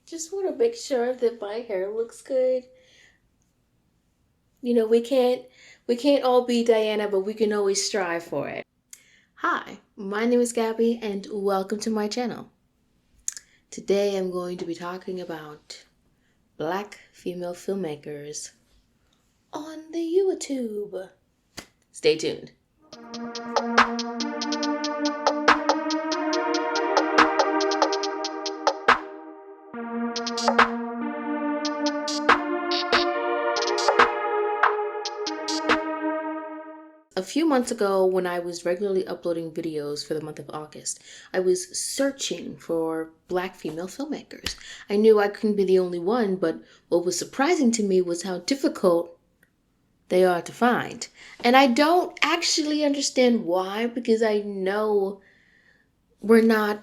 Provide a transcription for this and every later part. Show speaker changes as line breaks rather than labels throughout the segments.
Just want to make sure that my hair looks good. You know, we can't all be Diana, but we can always strive for it. Hi, my name is Gabby and welcome to my channel. Today I'm going to be talking about Black female filmmakers on the YouTube. Stay tuned. A few months ago, when I was regularly uploading videos for the month of August, I was searching for Black female filmmakers. I knew I couldn't be the only one, but what was surprising to me was how difficult they are to find. And I don't actually understand why, because I know we're not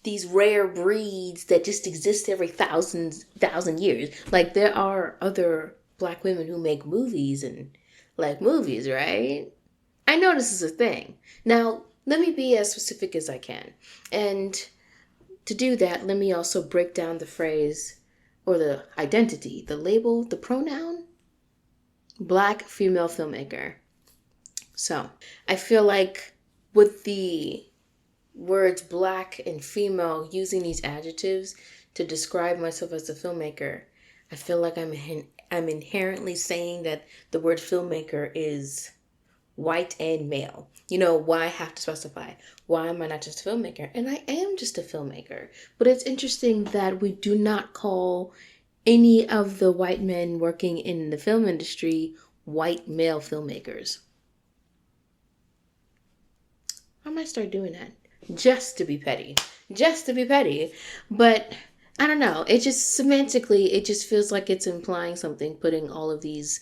these rare breeds that just exist every thousand years. Like, there are other Black women who make movies and like movies, right? I know this is a thing. Now, let me be as specific as I can. And to do that, let me also break down the phrase or the identity, the label, the pronoun, Black female filmmaker. So, I feel like with the words Black and female, using these adjectives to describe myself as a filmmaker, I feel like I'm inherently saying that the word filmmaker is white and male. You know, why have to specify? Why am I not just a filmmaker? And I am just a filmmaker. But it's interesting that we do not call any of the white men working in the film industry white male filmmakers. I might start doing that just to be petty. Just to be petty. But I don't know. It just semantically, it just feels like it's implying something, putting all of these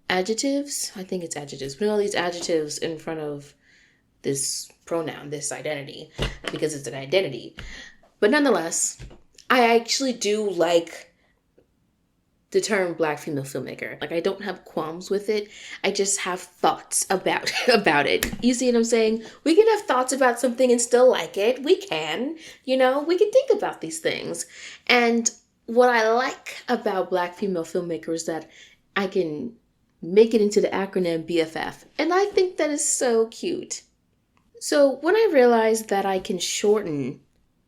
adjectives, I think it's adjectives, putting all these adjectives in front of this pronoun, this identity, because it's an identity. But nonetheless, I actually do like the term Black female filmmaker. Like, I don't have qualms with it. I just have thoughts about it. You see what I'm saying? We can have thoughts about something and still like it. We can, we can think about these things. And what I like about Black female filmmakers is that I can make it into the acronym BFF. And I think that is so cute. So when I realized that I can shorten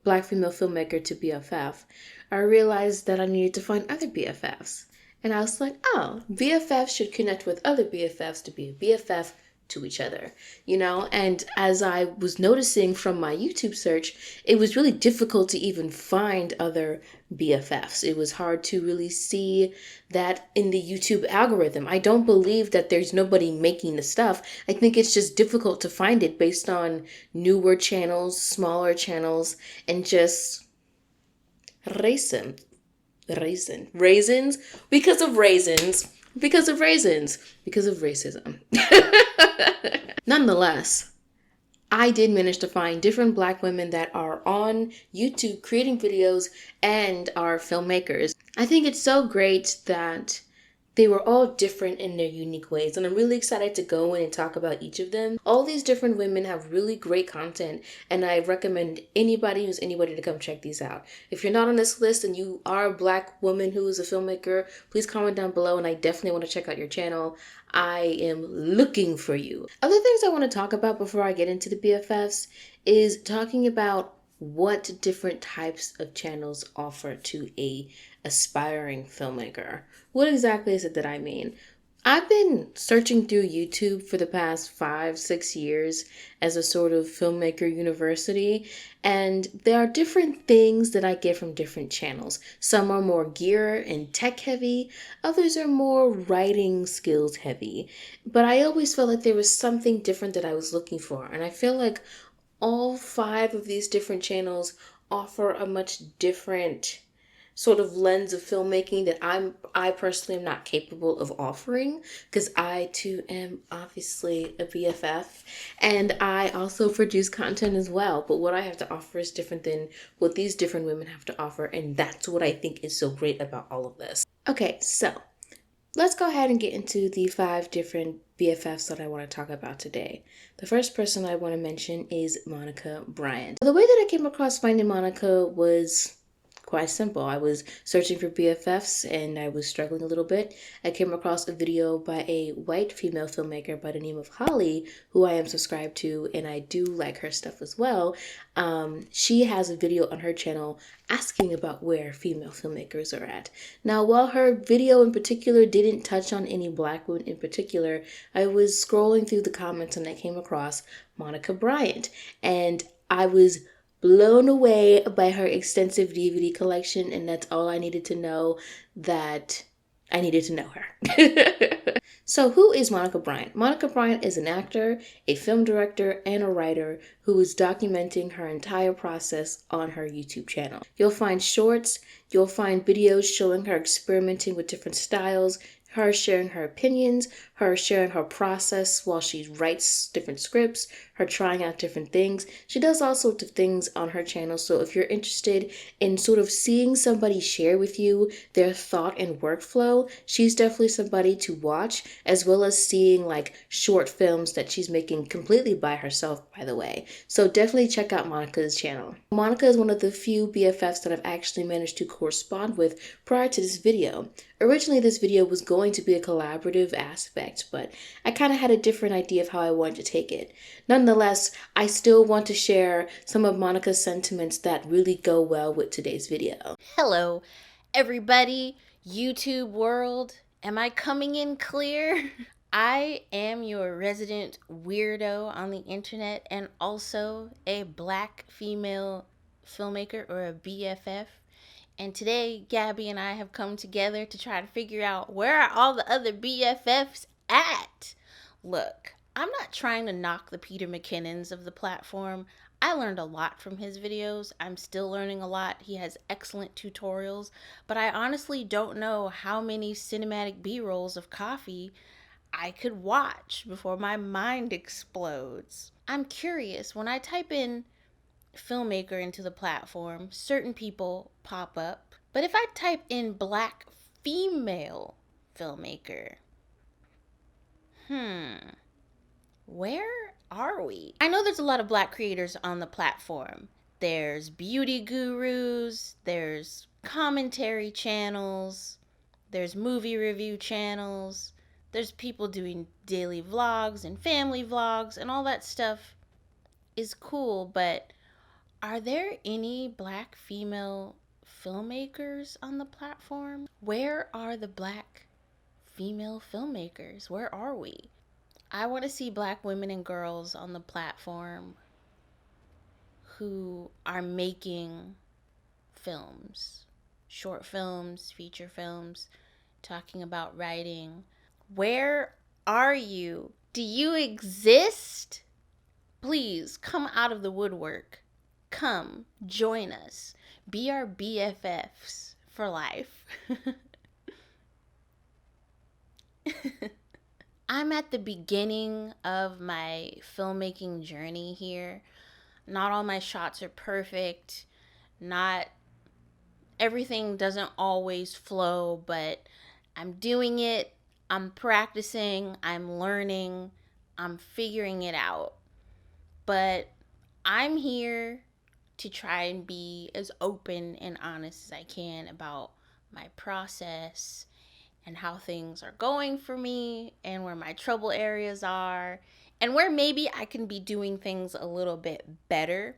Black female filmmaker to BFF, I realized that I needed to find other BFFs. And I was like, oh, BFFs should connect with other BFFs to be a BFF to each other, And as I was noticing from my YouTube search, it was really difficult to even find other BFFs. It was hard to really see that in the YouTube algorithm. I don't believe that there's nobody making the stuff. I think it's just difficult to find it based on newer channels, smaller channels, and just raisins because of racism. Nonetheless, I did manage to find different Black women that are on YouTube creating videos and are filmmakers. I think it's so great that they were all different in their unique ways, and I'm really excited to go in and talk about each of them. All these different women have really great content, and I recommend anybody to come check these out. If you're not on this list and you are a Black woman who is a filmmaker, please comment down below, and I definitely want to check out your channel. I am looking for you. Other things I want to talk about before I get into the BFFs is talking about what different types of channels offer to a aspiring filmmaker. What exactly is it that I mean? I've been searching through YouTube for the past 5-6 years as a sort of filmmaker university, and there are different things that I get from different channels. Some are more gear and tech heavy, others are more writing skills heavy, but I always felt like there was something different that I was looking for, and I feel like all 5 of these different channels offer a much different sort of lens of filmmaking that I personally am not capable of offering, because I too am obviously a BFF and I also produce content as well. But what I have to offer is different than what these different women have to offer, and that's what I think is so great about all of this. Okay, so let's go ahead and get into the 5 different BFFs that I want to talk about today. The first person I want to mention is Monica Bryant. The way that I came across finding Monica was quite simple. I was searching for BFFs and I was struggling a little bit. I came across a video by a white female filmmaker by the name of Holly, who I am subscribed to, and I do like her stuff as well. She has a video on her channel asking about where female filmmakers are at. Now, while her video in particular didn't touch on any black women in particular, I was scrolling through the comments and I came across Monica Bryant, and I was blown away by her extensive DVD collection, and that's all I needed to know, that I needed to know her. So who is Monica Bryant? Monica Bryant is an actor, a film director, and a writer who is documenting her entire process on her YouTube channel. You'll find shorts, you'll find videos showing her experimenting with different styles, her sharing her opinions, her sharing her process while she writes different scripts, her trying out different things. She does all sorts of things on her channel, so if you're interested in sort of seeing somebody share with you their thought and workflow, she's definitely somebody to watch, as well as seeing like short films that she's making completely by herself, by the way. So definitely check out Monica's channel. Monica is one of the few BFFs that I've actually managed to correspond with prior to this video. Originally, this video was going to be a collaborative aspect, but I kind of had a different idea of how I wanted to take it. Nonetheless, I still want to share some of Monica's sentiments that really go well with today's video.
Hello, everybody, YouTube world. Am I coming in clear? I am your resident weirdo on the internet and also a black female filmmaker, or a BFF. And today, Gabby and I have come together to try to figure out, where are all the other BFFs at? Look, I'm not trying to knock the Peter McKinnons of the platform. I learned a lot from his videos. I'm still learning a lot. He has excellent tutorials, but I honestly don't know how many cinematic B-rolls of coffee I could watch before my mind explodes. I'm curious, when I type in filmmaker into the platform, certain people pop up. But if I type in black female filmmaker, where are we? I know there's a lot of black creators on the platform. There's beauty gurus, there's commentary channels, there's movie review channels, there's people doing daily vlogs and family vlogs, and all that stuff is cool, but are there any black female filmmakers on the platform? Where are the black female filmmakers? Where are we? I want to see black women and girls on the platform who are making films, short films, feature films, talking about writing. Where are you? Do you exist? Please come out of the woodwork. Come, join us. Be our BFFs for life. I'm at the beginning of my filmmaking journey here. Not all my shots are perfect. Not everything doesn't always flow, but I'm doing it. I'm practicing. I'm learning. I'm figuring it out. But I'm here to try and be as open and honest as I can about my process and how things are going for me and where my trouble areas are and where maybe I can be doing things a little bit better.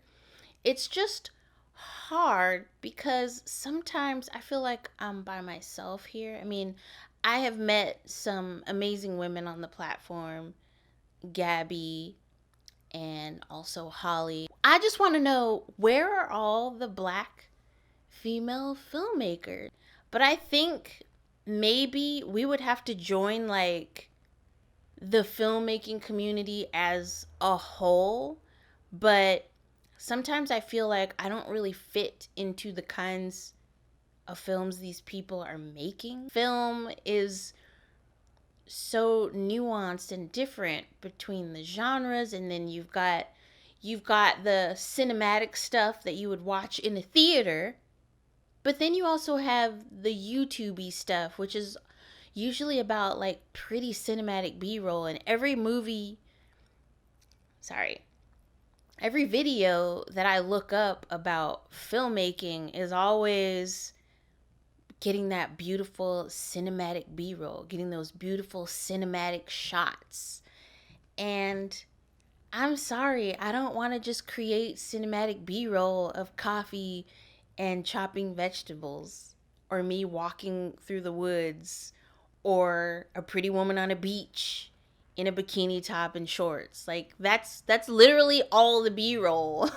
It's just hard because sometimes I feel like I'm by myself here. I mean, I have met some amazing women on the platform, Gabby, and also Holly. I just want to know, where are all the black female filmmakers? But I think maybe we would have to join like the filmmaking community as a whole. But sometimes I feel like I don't really fit into the kinds of films these people are making. Film is so nuanced and different between the genres, and then you've got the cinematic stuff that you would watch in a theater, but then you also have the YouTube-y stuff, which is usually about like pretty cinematic B-roll. And every Every video that I look up about filmmaking is always getting that beautiful cinematic B-roll, getting those beautiful cinematic shots. And I'm sorry, I don't want to just create cinematic B-roll of coffee and chopping vegetables, or me walking through the woods, or a pretty woman on a beach in a bikini top and shorts. Like that's literally all the B-roll.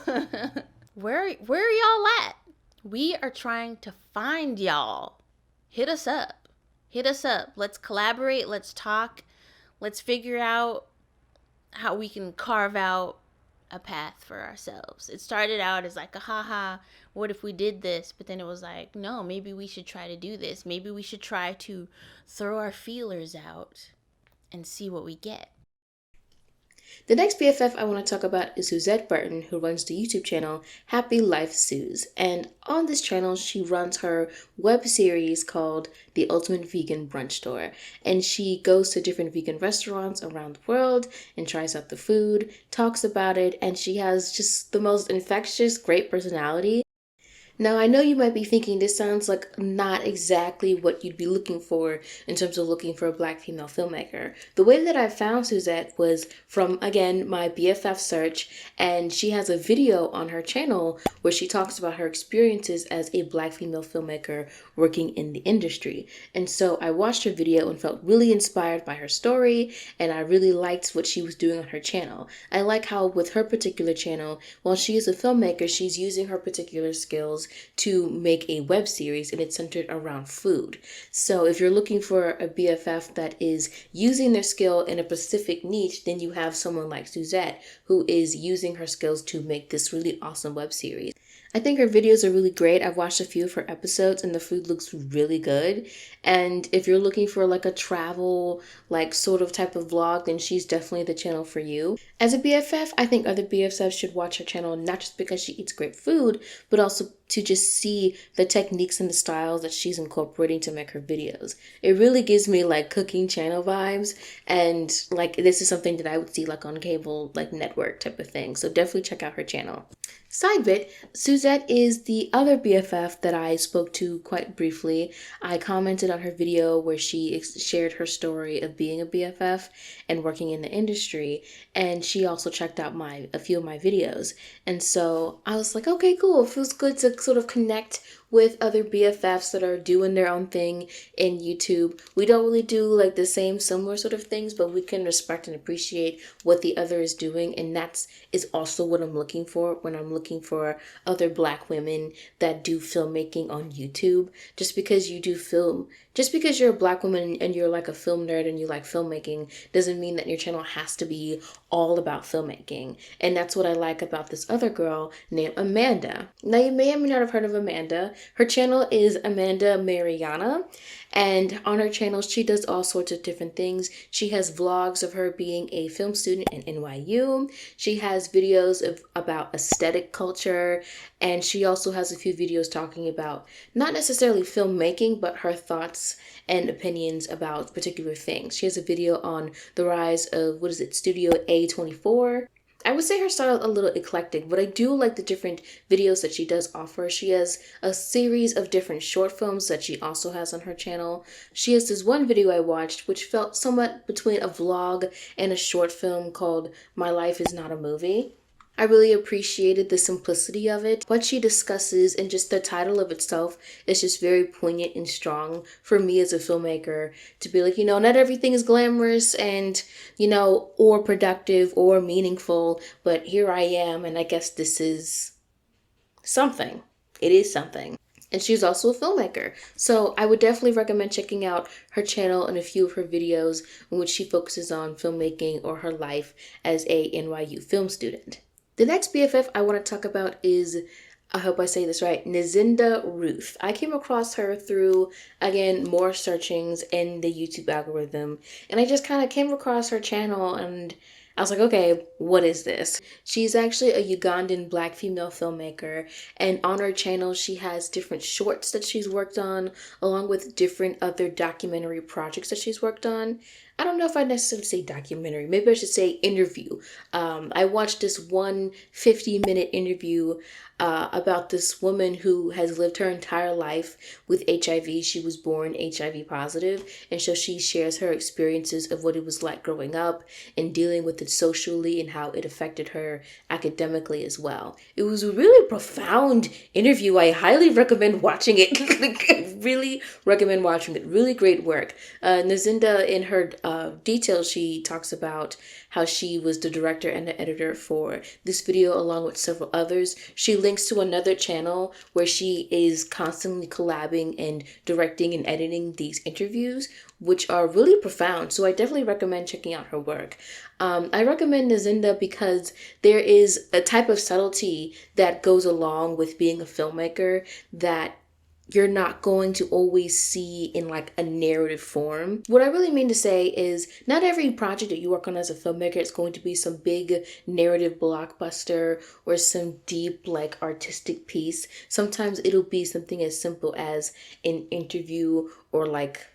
Where are y'all at? We are trying to find y'all. Hit us up. Hit us up. Let's collaborate, let's talk. Let's figure out how we can carve out a path for ourselves. It started out as like a haha, what if we did this? But then it was like, no, maybe we should try to do this. Maybe we should try to throw our feelers out and see what we get.
The next BFF I want to talk about is Suzette Burton, who runs the YouTube channel Happy Life Suz. And on this channel, she runs her web series called The Ultimate Vegan Brunch Store. And she goes to different vegan restaurants around the world and tries out the food, talks about it, and she has just the most infectious, great personality. Now, I know you might be thinking this sounds like not exactly what you'd be looking for in terms of looking for a Black female filmmaker. The way that I found Suzette was from, again, my BFF search, and she has a video on her channel where she talks about her experiences as a Black female filmmaker working in the industry. And so I watched her video and felt really inspired by her story, and I really liked what she was doing on her channel. I like how with her particular channel, while she is a filmmaker, she's using her particular skills to make a web series, and it's centered around food. So if you're looking for a BFF that is using their skill in a specific niche, then you have someone like Suzette who is using her skills to make this really awesome web series. I think her videos are really great. I've watched a few of her episodes and the food looks really good. And if you're looking for like a travel, like sort of type of vlog, then she's definitely the channel for you. As a BFF, I think other BFFs should watch her channel, not just because she eats great food, but also to just see the techniques and the styles that she's incorporating to make her videos. It really gives me like cooking channel vibes, and like this is something that I would see like on cable, like network type of thing. So definitely check out her channel. Side bit, Suzette is the other BFF that I spoke to quite briefly. I commented on her video where she shared her story of being a BFF and working in the industry, and she also checked out a few of my videos. And so I was like, okay, cool. It feels good to sort of connect with other BFFs that are doing their own thing in YouTube. We don't really do like the same similar sort of things, but we can respect and appreciate what the other is doing, and that's is also what I'm looking for when I'm looking for other Black women that do filmmaking on YouTube. Just because you do film, just because you're a Black woman and you're like a film nerd and you like filmmaking doesn't mean that your channel has to be all about filmmaking. And that's what I like about this other girl named Amanda. Now you may or may not have heard of Amanda. Her channel is Amanda Maryanna, and on her channel she does all sorts of different things. She has vlogs of her being a film student at NYU. She has videos about aesthetic culture, and she also has a few videos talking about not necessarily filmmaking, but her thoughts and opinions about particular things. She has a video on the rise of, Studio A24. I would say her style is a little eclectic, but I do like the different videos that she does offer. She has a series of different short films that she also has on her channel. She has this one video I watched which felt somewhat between a vlog and a short film called My Life Is Not a Movie. I really appreciated the simplicity of it. What she discusses and just the title of itself is just very poignant and strong for me as a filmmaker to be like, not everything is glamorous and, or productive or meaningful, but here I am, and I guess this is something. It is something. And she's also a filmmaker. So I would definitely recommend checking out her channel and a few of her videos in which she focuses on filmmaking or her life as a NYU film student. The next BFF I want to talk about is, I hope I say this right, Nazzinda Ruth. I came across her through, again, more searchings in the YouTube algorithm, and I just kind of came across her channel and I was like, okay, what is this? She's actually a Ugandan Black female filmmaker, and on her channel she has different shorts that she's worked on, along with different other documentary projects that she's worked on. I don't know if I necessarily say documentary. Maybe I should say interview. I watched this one 50-minute interview about this woman who has lived her entire life with HIV. She was born HIV positive, and so she shares her experiences of what it was like growing up and dealing with it socially and how it affected her academically as well. It was a really profound interview. I highly recommend watching it. Really recommend watching it. Really great work. Nazzinda, in her details, she talks about how she was the director and the editor for this video along with several others. She links to another channel where she is constantly collabing and directing and editing these interviews, which are really profound. So I definitely recommend checking out her work. I recommend Nazzinda because there is a type of subtlety that goes along with being a filmmaker that you're not going to always see in like a narrative form. What I really mean to say is not every project that you work on as a filmmaker is going to be some big narrative blockbuster or some deep like artistic piece. Sometimes it'll be something as simple as an interview or like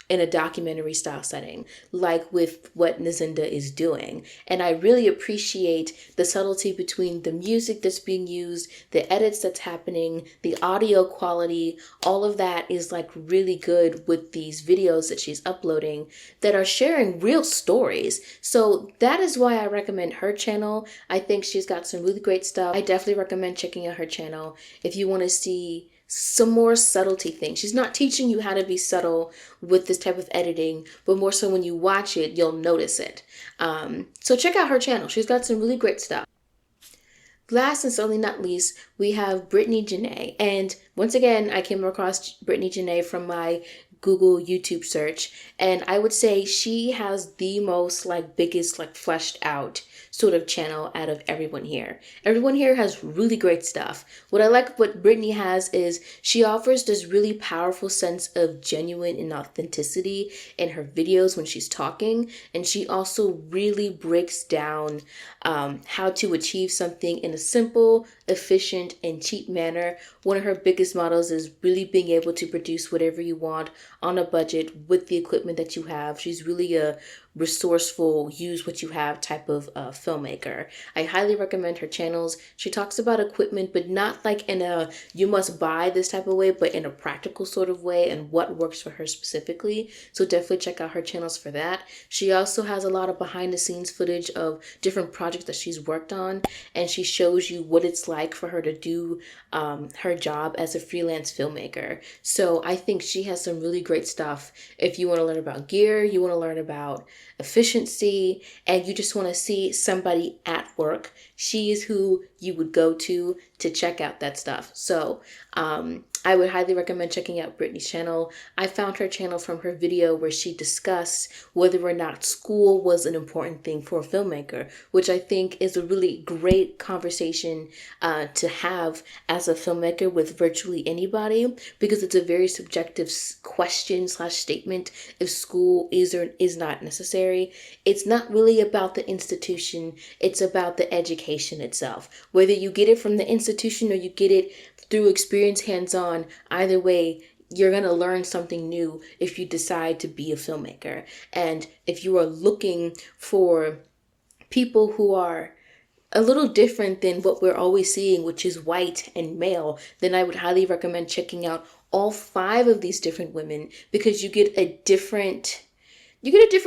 in a documentary style setting, like with what Nazzinda is doing. And I really appreciate the subtlety between the music that's being used, the edits that's happening, the audio quality, all of that is like really good with these videos that she's uploading that are sharing real stories. So that is why I recommend her channel. I think she's got some really great stuff. I definitely recommend checking out her channel if you want to see some more subtlety things. She's not teaching you how to be subtle with this type of editing, but more so when you watch it, you'll notice it. So check out her channel. She's got some really great stuff. Last and certainly not least, we have Brittney Janae. And once again, I came across Brittney Janae from my Google YouTube search, and I would say she has the most like biggest like fleshed out sort of channel out of everyone here. Everyone here has really great stuff. What I like what Brittney has is she offers this really powerful sense of genuine and authenticity in her videos when she's talking, and she also really breaks down how to achieve something in a simple, efficient, and cheap manner. One of her biggest models is really being able to produce whatever you want on a budget with the equipment that you have. She's really a resourceful, use what you have type of filmmaker. I highly recommend her channels. She talks about equipment, but not like in a you must buy this type of way, but in a practical sort of way and what works for her specifically. So definitely check out her channels for that. She also has a lot of behind the scenes footage of different projects that she's worked on, and she shows you what it's like for her to do her job as a freelance filmmaker. So I think she has some really great stuff. If you want to learn about gear, you want to learn about efficiency, and you just want to see somebody at work, she is who you would go to check out that stuff. So I would highly recommend checking out Brittney's channel. I found her channel from her video where she discussed whether or not school was an important thing for a filmmaker, which I think is a really great conversation to have as a filmmaker with virtually anybody, because it's a very subjective question slash statement if school is or is not necessary. It's not really about the institution, it's about the education itself. Whether you get it from the institution or you get it through experience hands-on, either way, you're going to learn something new if you decide to be a filmmaker. And if you are looking for people who are a little different than what we're always seeing, which is white and male, then I would highly recommend checking out all 5 of these different women, because you get a different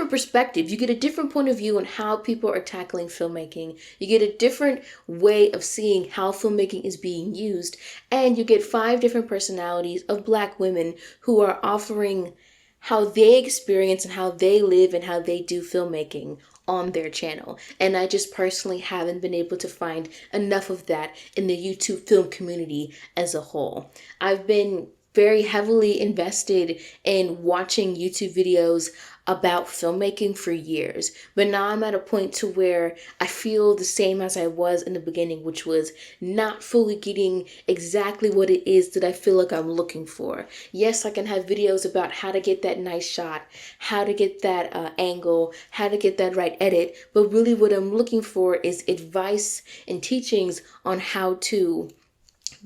perspective. You get a different point of view on how people are tackling filmmaking. You get a different way of seeing how filmmaking is being used. And you get 5 different personalities of Black women who are offering how they experience and how they live and how they do filmmaking on their channel. And I just personally haven't been able to find enough of that in the YouTube film community as a whole. I've been very heavily invested in watching YouTube videos about filmmaking for years, but now I'm at a point to where I feel the same as I was in the beginning, which was not fully getting exactly what it is that I feel like I'm looking for. Yes, I can have videos about how to get that nice shot, how to get that angle, how to get that right edit, but really what I'm looking for is advice and teachings on how to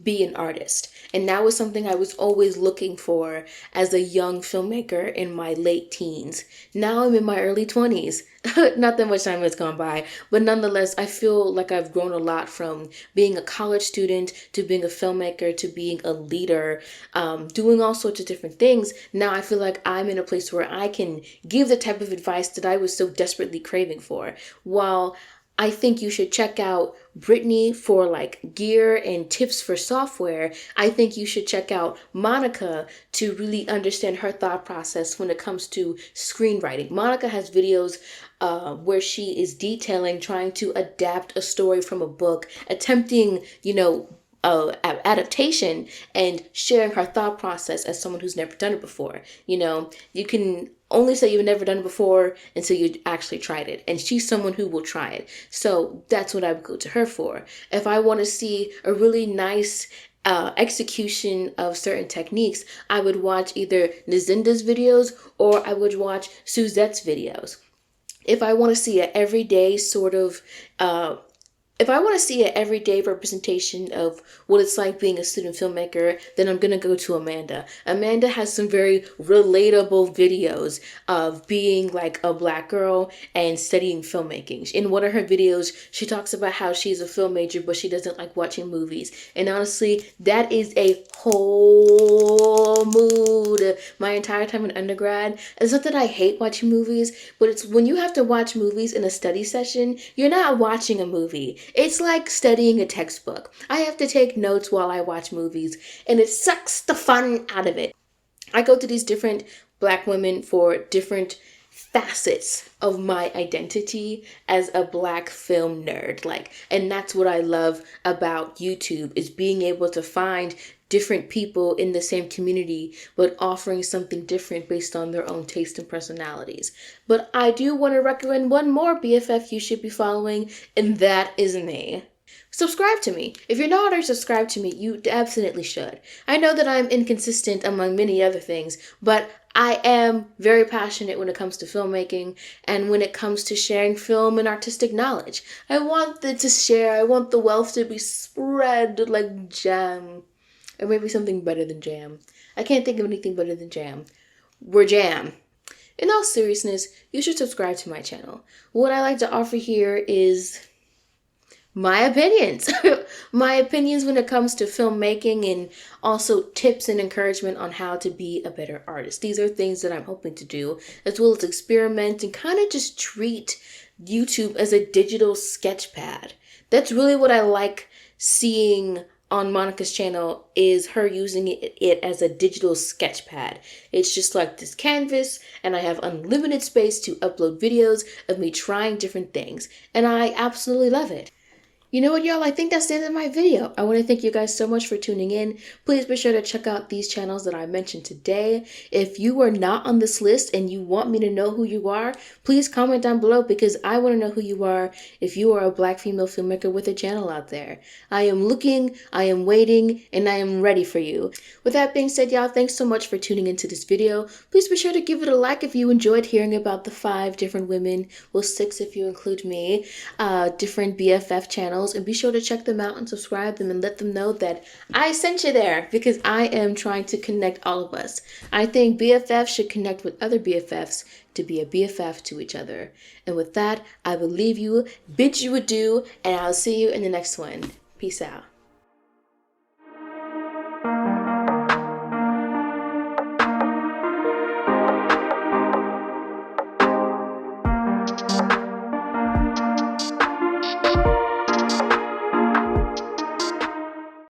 be an artist. And that was something I was always looking for as a young filmmaker in my late teens. Now I'm in my early 20s. Not that much time has gone by, but nonetheless, I feel like I've grown a lot from being a college student to being a filmmaker to being a leader, doing all sorts of different things. Now I feel like I'm in a place where I can give the type of advice that I was so desperately craving for. While I think you should check out Brittney for like gear and tips for software, I think you should check out Monica to really understand her thought process when it comes to screenwriting. Monica has videos where she is detailing, trying to adapt a story from a book, attempting, adaptation, and sharing her thought process as someone who's never done it before. You can only say you've never done it before until you actually tried it. And she's someone who will try it. So that's what I would go to her for. If I want to see a really nice execution of certain techniques, I would watch either Nazzinda's videos or I would watch Suzette's videos. If I want to see an everyday representation of what it's like being a student filmmaker, then I'm going to go to Amanda. Amanda has some very relatable videos of being like a Black girl and studying filmmaking. In one of her videos, she talks about how she's a film major, but she doesn't like watching movies. And honestly, that is a whole mood. My entire time in undergrad, it's not that I hate watching movies, but it's when you have to watch movies in a study session, you're not watching a movie. It's like studying a textbook. I have to take notes while I watch movies, and it sucks the fun out of it. I go to these different Black women for different facets of my identity as a Black film nerd. And that's what I love about YouTube, is being able to find different people in the same community, but offering something different based on their own taste and personalities. But I do want to recommend one more BFF you should be following, and that is me. Subscribe to me. If you're not already subscribed to me, you absolutely should. I know that I'm inconsistent among many other things, but I am very passionate when it comes to filmmaking and when it comes to sharing film and artistic knowledge. I want it to share. I want the wealth to be spread like jam. Or maybe something better than jam. I can't think of anything better than jam. We're jam. In all seriousness, you should subscribe to my channel. What I like to offer here is my opinions. My opinions when it comes to filmmaking, and also tips and encouragement on how to be a better artist. These are things that I'm hoping to do, as well as experiment and kind of just treat YouTube as a digital sketch pad. That's really what I like seeing on Monica's channel, is her using it as a digital sketch pad. It's just like this canvas, and I have unlimited space to upload videos of me trying different things, and I absolutely love it. You know what, y'all? I think that's the end of my video. I want to thank you guys so much for tuning in. Please be sure to check out these channels that I mentioned today. If you are not on this list and you want me to know who you are, please comment down below, because I want to know who you are if you are a Black female filmmaker with a channel out there. I am looking, I am waiting, and I am ready for you. With that being said, y'all, thanks so much for tuning into this video. Please be sure to give it a like if you enjoyed hearing about the 5 different women, well 6 if you include me, different BFF channels. And be sure to check them out and subscribe them and let them know that I sent you there, because I am trying to connect all of us. I think BFFs should connect with other BFFs to be a BFF to each other. And with that, I will leave you, bid you adieu, and I'll see you in the next one. Peace out.